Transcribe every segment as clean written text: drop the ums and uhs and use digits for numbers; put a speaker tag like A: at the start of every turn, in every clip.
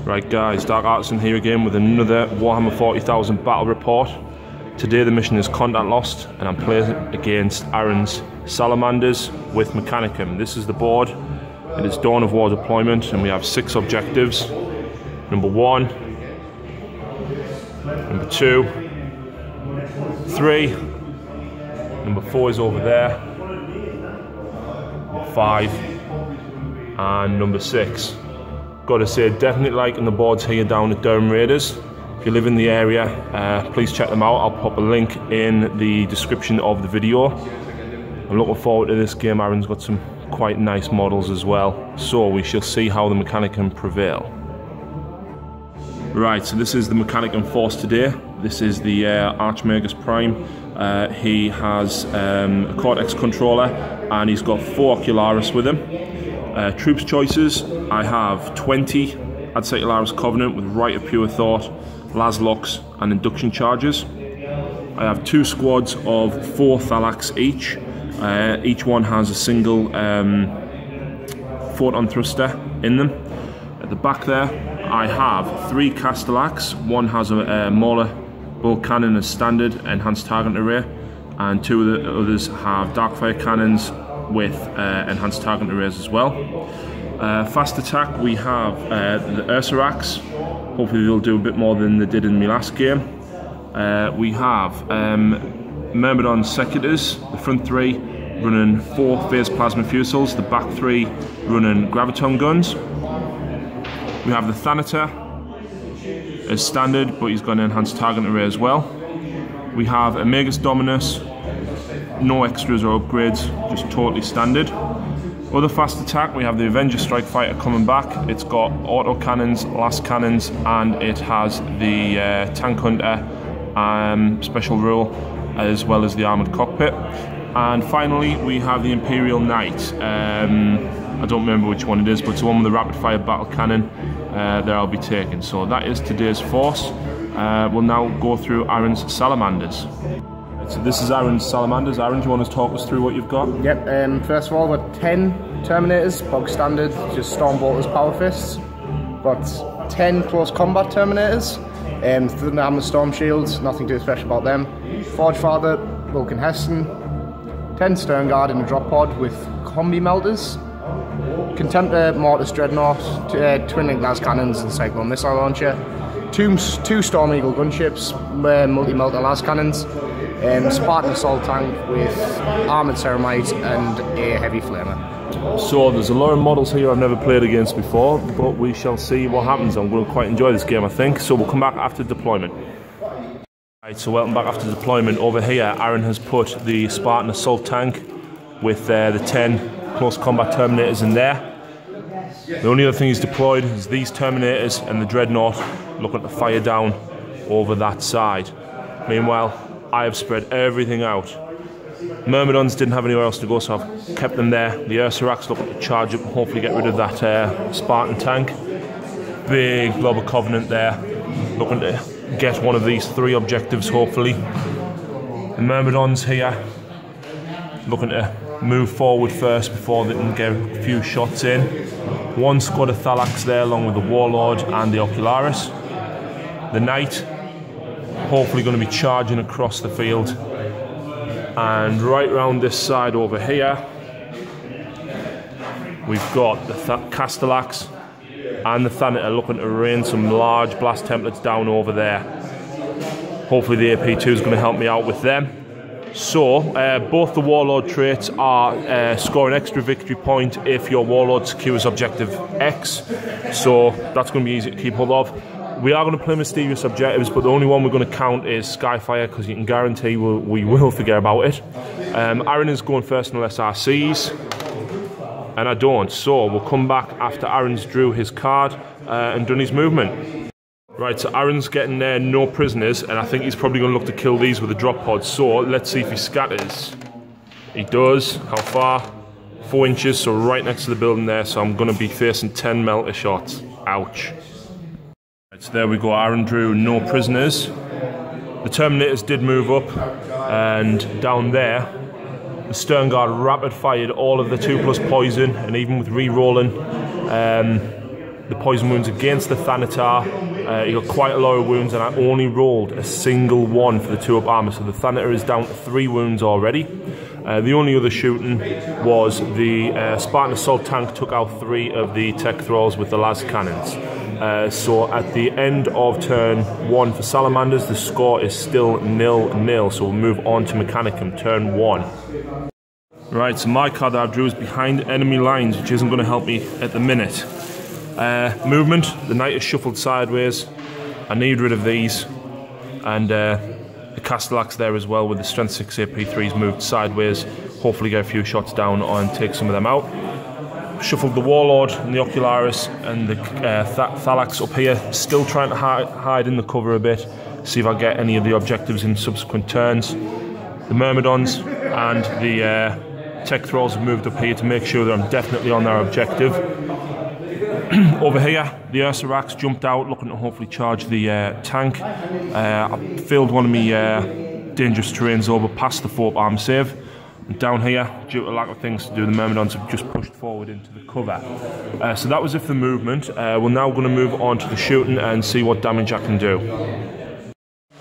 A: Right guys, Dark Artisan here again with another Warhammer 40,000 battle report. Today the mission is Contact Lost and I'm playing against Aaron's Salamanders with Mechanicus. This is the board. It is Dawn of War deployment and we have 6 objectives. Number 1, number 2, 3, number 4 is over there, number 5 and number 6. Got to say, definitely liking the boards here down at Durham Raiders. If you live in the area, please check them out. I'll pop a link in the description of the video. I'm looking forward to this game. Aaron's got some quite nice models as well, so we shall see how the Mechanicus prevail. Right, so this is the Mechanicus force today. This is the Mechanicus Prime. He has a Cortex controller and he's got 4 Ocularis with him. Troops choices, I have 20 Adeptus Covenant with Rite of Pure Thought, Laslox and Induction Charges. I have 2 squads of 4 Thalax each. Each one has a single photon thruster in them. At the back there I have 3 Castellax. One has a Mauler bolt cannon as standard enhanced target array, and 2 of the others have Darkfire cannons with enhanced target arrays as well. Fast attack, we have the Ursarax. Hopefully they'll do a bit more than they did in my last game. We have Myrmidon Secutors, the front 3 running 4 phase plasma fusils, the back 3 running graviton guns. We have the Thanator as standard, but he's got an enhanced target array as well. We have a Magus Dominus, no extras or upgrades, just totally standard. Other fast attack, we have the Avenger Strike Fighter coming back. It's got auto cannons, last cannons, and it has the Tank Hunter special rule, as well as the armoured cockpit. And finally, we have the Imperial Knight. I don't remember which one it is, but it's the one with the rapid fire battle cannon. There I'll be taking. So that is today's force. We'll now go through Aaron's Salamanders. So this is Aaron's Salamanders. Aaron, do you want to talk us through what you've got?
B: Yep, first of all, we've got 10 Terminators, bog standard, just Stormbolters, Power Fists. Got 10 close combat Terminators, Thunderhammer Storm Shields, nothing too special about them. Forge Father, Vulcan Heston, 10 Stern Guard in a drop pod with Combi Melters, Contemptor Mortis Dreadnought, Twin Link Las Cannons and Cyclone Missile Launcher, 2 Storm Eagle Gunships, multi-melter Las Cannons, Spartan Assault Tank with Armoured Ceramite and a Heavy Flamer.
A: So there's a lot of models here I've never played against before, but we shall see what happens and we'll quite enjoy this game, I think. So we'll come back after deployment. Right, so welcome back after deployment. Over here Aaron has put the Spartan Assault Tank with the 10 close combat Terminators in there. The only other thing he's deployed is these Terminators and the Dreadnought looking to fire down over that side. Meanwhile, I have spread everything out. Myrmidons didn't have anywhere else to go, so I've kept them there. The Ursarax looking to charge up and hopefully get rid of that Spartan tank. Big blob of Covenant there, looking to get one of these 3 objectives hopefully. The Myrmidons here looking to move forward first before they can get a few shots in. 1 squad of Thalax there along with the Warlord and the Ocularis. The Knight hopefully going to be charging across the field, and right round this side over here we've got the Castellax and the Thanator looking to rain some large blast templates down over there. Hopefully the AP2 is going to help me out with them. So both the Warlord traits are score an extra victory point if your Warlord secures objective X, so that's going to be easy to keep hold of. We are going to play mysterious objectives, but the only one we're going to count is Skyfire, because you can guarantee we will forget about it. Aaron is going first on SRCs, and I don't, so we'll come back after Aaron's drew his card and done his movement. Right, so Aaron's getting no prisoners, and I think he's probably going to look to kill these with a drop pod, so let's see if he scatters. He does. How far? 4 inches, so right next to the building there, so I'm going to be facing 10 melter shots. Ouch. So there we go, Aaron drew no prisoners. The Terminators did move up, and down there the Stern Guard rapid fired all of the 2+ poison, and even with re-rolling the poison wounds against the Thanatar. He got quite a lot of wounds, and I only rolled a single one for the 2-up armor, so the Thanatar is down to 3 wounds already. The only other shooting was the Spartan assault tank took out 3 of the tech thralls with the las cannons. So at the end of turn 1 for Salamanders, the score is still 0-0, so we'll move on to Mechanicum, turn 1. Right, so my card that I drew is behind enemy lines, which isn't going to help me at the minute. Movement, the knight is shuffled sideways. I need rid of these, and the Castellax there as well with the strength 6 AP3s moved sideways. Hopefully get a few shots down and take some of them out. Shuffled the Warlord and the Ocularis and the Thalax up here, still trying to hide in the cover a bit, see if I get any of the objectives in subsequent turns. The Myrmidons and the Tech Thralls have moved up here to make sure that I'm definitely on their objective. Over here, the Ursarax jumped out looking to hopefully charge the tank. I failed one of my dangerous terrains over past the 4-up arm save. And down here, due to lack of things to do, the Myrmidons have just pushed forward into the cover. So that was it for the movement. We're now going to move on to the shooting and see what damage I can do.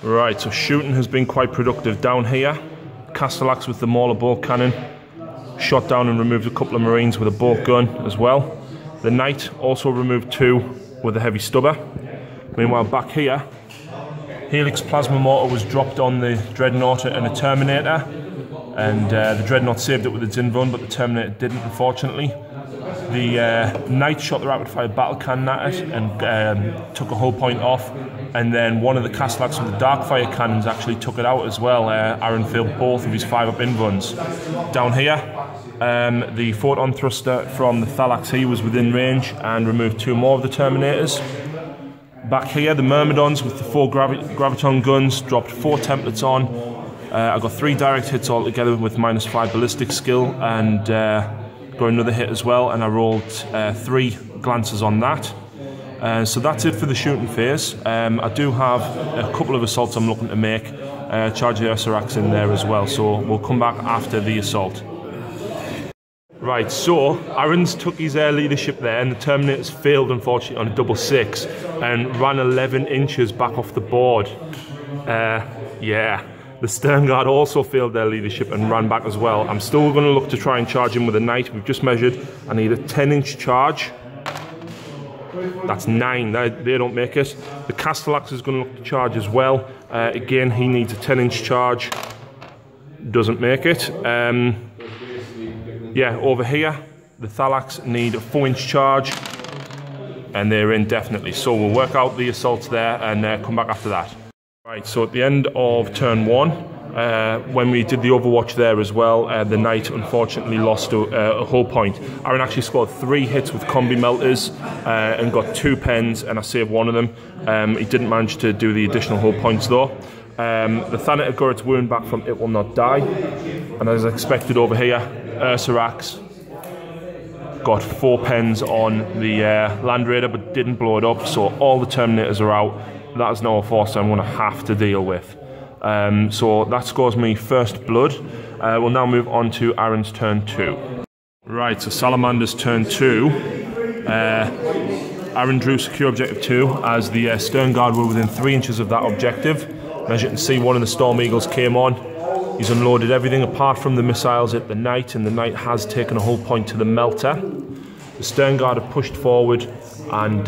A: Right, so shooting has been quite productive. Down here, Castellax with the Mauler bolt cannon. Shot down and removed a couple of Marines with a bolt gun as well. The Knight also removed 2 with a heavy stubber. Meanwhile, back here, Helix Plasma Mortar was dropped on the Dreadnought and a Terminator. And the Dreadnought saved it with its invuln, but the Terminator didn't, unfortunately. The Knight shot the rapid fire battle cannon at it and took a hull point off. And then one of the Castellax with the dark fire cannons actually took it out as well. Aaron failed both of his 5-up invulns. Down here, the photon thruster from the Thalax he was within range and removed 2 more of the Terminators. Back here, the Myrmidons with the 4 graviton guns dropped 4 templates on. I got 3 direct hits altogether with -5 ballistic skill, and got another hit as well, and I rolled 3 glances on that. So that's it for the shooting phase. I do have a couple of assaults I'm looking to make. Charge the Ursarax in there as well, so we'll come back after the assault. Right, so Aaron's took his leadership there, and the Terminators failed unfortunately on a double 6 and ran 11 inches back off the board. Yeah. The Stern Guard also failed their leadership and ran back as well. I'm still going to look to try and charge him with a Knight. We've just measured. I need a 10-inch charge. That's 9. They don't make it. The Castellax is going to look to charge as well. Again, he needs a 10-inch charge. Doesn't make it. Yeah, over here, the Thalax need a 4-inch charge. And they're in definitely. So we'll work out the assaults there and come back after that. Right, so at the end of turn 1, when we did the overwatch there as well, the Knight unfortunately lost a hull point. Aaron actually scored 3 hits with combi melters and got 2 pens, and I saved one of them. He didn't manage to do the additional hull points though. The Thanatar got its wound back from It Will Not Die, and as expected over here, Ursarax got 4 pens on the Land Raider but didn't blow it up, so all the Terminators are out. That is now a force I'm going to have to deal with. So that scores me first blood. We'll now move on to Aaron's turn 2. Right, so Salamander's turn 2. Aaron drew secure objective 2 as the Stern Guard were within 3 inches of that objective. As you can see, one of the Storm Eagles came on. He's unloaded everything apart from the missiles at the Knight, and the Knight has taken a hull point to the Melter. The Stern Guard have pushed forward and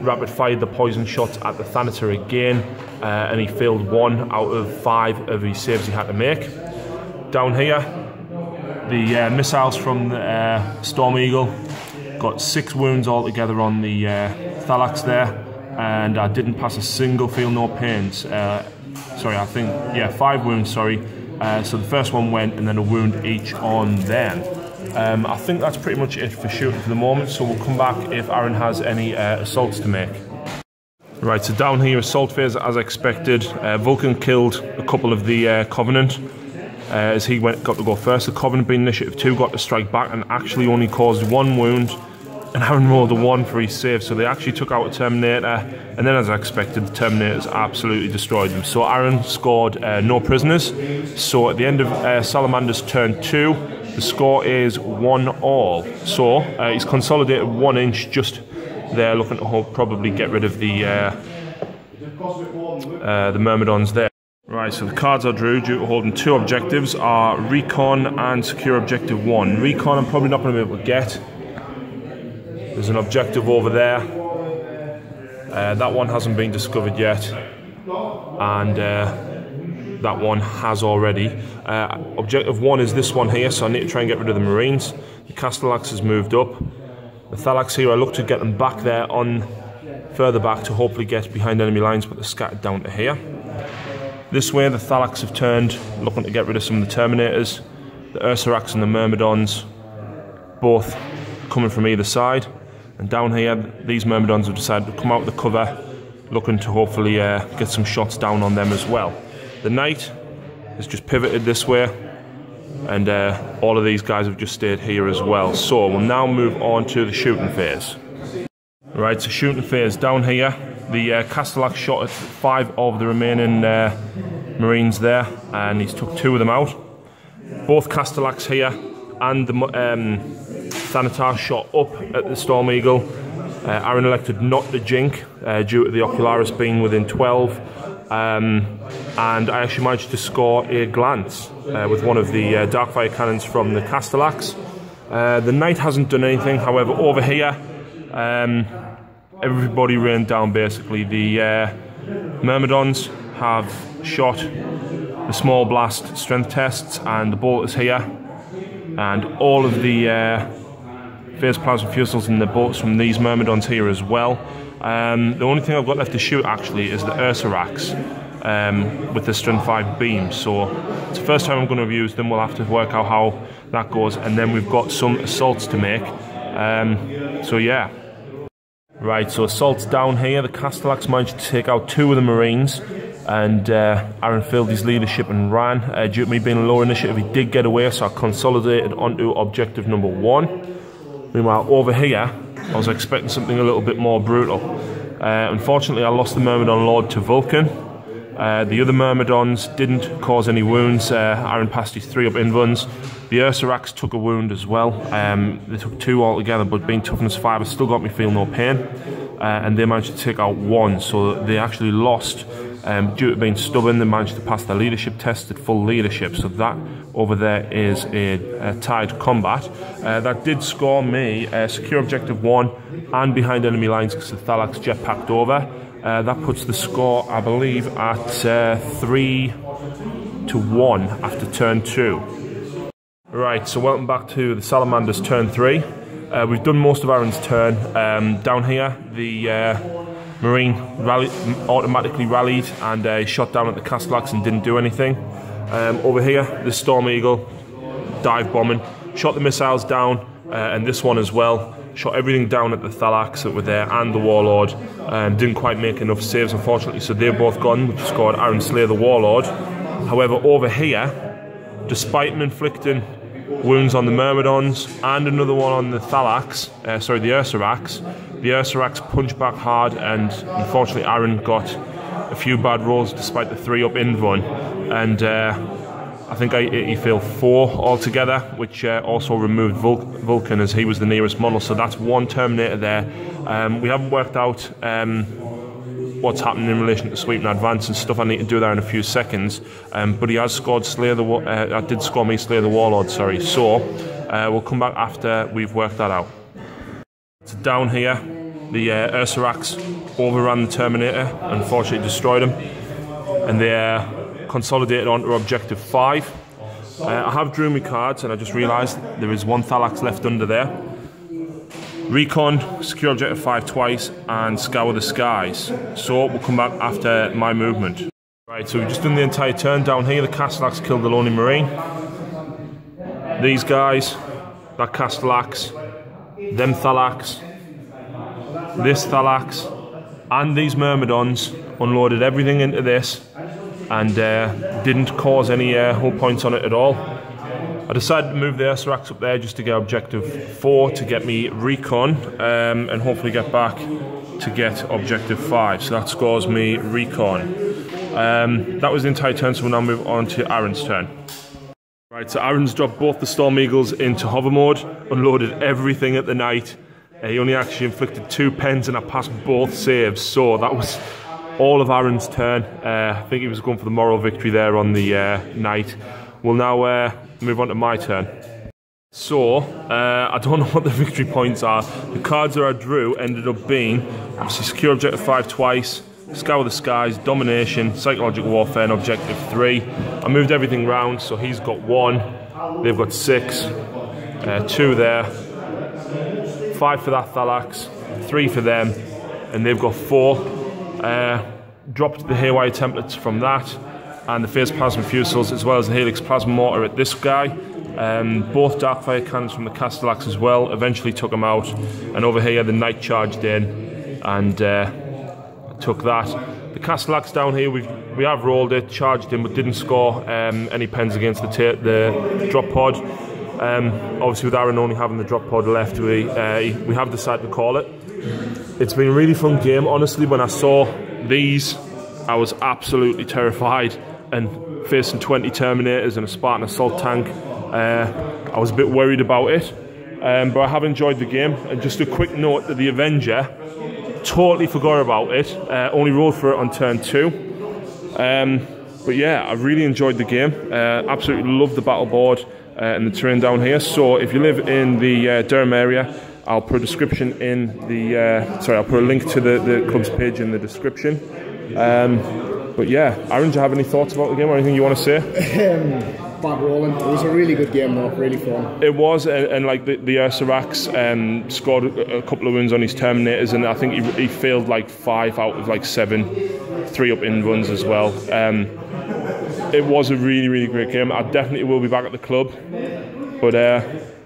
A: rapid fired the poison shots at the Thanatar again, and he failed 1 out of 5 of his saves he had to make. Down here, the missiles from the Storm Eagle got 6 wounds altogether on the Thalax there, and I didn't pass a single feel no pains. Sorry, I think, yeah, 5 wounds, sorry. So the first one went, and then a wound each on them. I think that's pretty much it for shooting for the moment, so we'll come back if Aaron has any assaults to make. Right, so down here, assault phase as expected. Vulcan killed a couple of the Covenant as he got to go first. The Covenant being initiative 2 got to strike back and actually only caused 1 wound, and Aaron rolled a 1 for his save, so they actually took out a Terminator, and then as I expected, the Terminators absolutely destroyed them. So Aaron scored no prisoners. So at the end of Salamander's turn 2, the score is 1-all. So he's consolidated 1 inch just They're looking to probably get rid of the Myrmidons there. Right, so the cards I drew due to holding 2 objectives are Recon and Secure Objective 1. Recon I'm probably not going to be able to get. There's an objective over there. That one hasn't been discovered yet. And that one has already. Objective 1 is this one here, so I need to try and get rid of the Marines. The Castellax has moved up. The Thalax here, I look to get them back there further back to hopefully get behind enemy lines, but they're scattered down to here. This way the Thalax have turned, looking to get rid of some of the Terminators. The Ursarax and the Myrmidons, both coming from either side. And down here, these Myrmidons have decided to come out of the cover, looking to hopefully get some shots down on them as well. The Knight has just pivoted this way, and all of these guys have just stayed here as well. So we'll now move on to the shooting phase. Right, so shooting phase down here. The Castellax shot at 5 of the remaining Marines there, and he's took 2 of them out. Both Castellax here and the Thanatar shot up at the Storm Eagle. Aaron elected not to jink due to the Ocularis being within 12. And I actually managed to score a glance with one of the Darkfire cannons from the Castellax. The Knight hasn't done anything, however, over here, everybody rained down basically. The Myrmidons have shot the small blast strength tests, and the bolt is here. And all of the phase plasma fusils and the bolts from these Myrmidons here as well. The only thing I've got left to shoot actually is the Ursarax with the strength 5 beams. So it's the first time I'm going to have used them. We'll have to work out how that goes, and then we've got some assaults to make. So yeah. Right, so assaults down here. The Castellax managed to take out 2 of the Marines, and Aaron failed his leadership and ran. Due to me being low initiative, he did get away, so I consolidated onto objective number 1. Meanwhile, over here, I was expecting something a little bit more brutal. Unfortunately, I lost the Myrmidon Lord to Vulcan. The other Myrmidons didn't cause any wounds. Aaron passed his 3 up invuns. The Ursarax took a wound as well. They took 2 altogether, but being toughness 5 has still got me feel no pain. And they managed to take out 1, so they actually lost. Due to being stubborn, they managed to pass their leadership test at full leadership. So that over there is a tied combat. That did score me secure objective 1 and behind enemy lines because the Thalax jetpacked over. That puts the score, I believe, at 3-1 after turn 2. Right, so welcome back to the Salamanders turn 3. We've done most of Aaron's turn. Down here, the Marine automatically rallied and shot down at the Castellax and didn't do anything. Over here, the Storm Eagle dive bombing, shot the missiles down, and this one as well. Shot everything down at the Thalax that were there and the Warlord. Didn't quite make enough saves, unfortunately, so they're both gone, which scored Aaron slay the Warlord. However, over here, despite him inflicting wounds on the Myrmidons and another one on the Thalax, sorry, the Ursarax. The Ursarax punched back hard, and unfortunately Aaron got a few bad rolls despite the 3 up invuln, and I think he failed 4 altogether, which also removed Vulcan as he was the nearest model. So that's 1 Terminator there. We haven't worked out what's happening in relation to sweep and advance and stuff. I need to do that in a few seconds. But he has scored did score me Slay the Warlord, sorry. So we'll come back after we've worked that out. So down here, the Ursarax overran the Terminator, unfortunately destroyed him, and they consolidated onto objective 5. I have drew my cards, and I just realised there is 1 Thalax left under there. Recon, secure objective 5 twice, and scour the skies. So we'll come back after my movement. Right, so we've just done the entire turn. Down here, the Castellax killed the Lonely Marine. These guys, that Castellax, them Thalax, this Thalax, and these Myrmidons unloaded everything into this and didn't cause any hull points on it at all. I decided to move the Ursarax up there just to get objective 4 to get me recon and hopefully get back to get objective 5. So that scores me recon. That was the entire turn, so we'll now move on to Aaron's turn. Right, so Aaron's dropped both the Storm Eagles into hover mode, unloaded everything at the Knight, He only actually inflicted 2 pens and I passed both saves, so that was all of Aaron's turn. I think he was going for the moral victory there on the night. We'll now move on to my turn. So, I don't know what the victory points are. The cards that I drew ended up being, obviously, Secure Objective 5 twice, Scour the Skies, Domination, Psychological Warfare, and Objective 3. I moved everything round, so he's got 1, they've got 6, 2 there, 5 for that Thalax, 3 for them, and they've got 4. Dropped the Haywire templates from that, and the Phase Plasma Fusils, as well as the Helix Plasma Mortar at this guy. Both Darkfire cannons from the Castellax as well. Eventually took them out, and over here the Knight charged in and took that. The Castellax down here, we have rolled it, charged in, but didn't score any pens against the drop pod. Obviously, with Aaron only having the drop pod left, we have decided to call it. It's been a really fun game. Honestly, when I saw these, I was absolutely terrified, and facing 20 Terminators and a Spartan Assault Tank, I was a bit worried about it, but I have enjoyed the game. And just a quick note that the Avenger, totally forgot about it, only rolled for it on turn 2. But yeah, I really enjoyed the game. Absolutely loved the battle board and the terrain down here. So if you live in the Durham area, I'll put a description in the I'll put a link to the club's page in the description. But yeah, Aaron, do you have any thoughts about the game or anything you want to say?
B: Bad rolling. It was a really good game though, really fun.
A: It was, and like the Ursarax scored a couple of wins on his Terminators, and I think he failed like 5 out of like 7 3-up in runs as well. It was a really, really great game. I definitely will be back at the club. But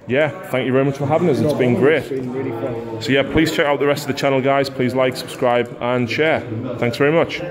A: yeah, thank you very much for having us. It's been great.
B: It's been really fun.
A: So yeah, please check out the rest of the channel, guys. Please like, subscribe, and share. Thanks very much.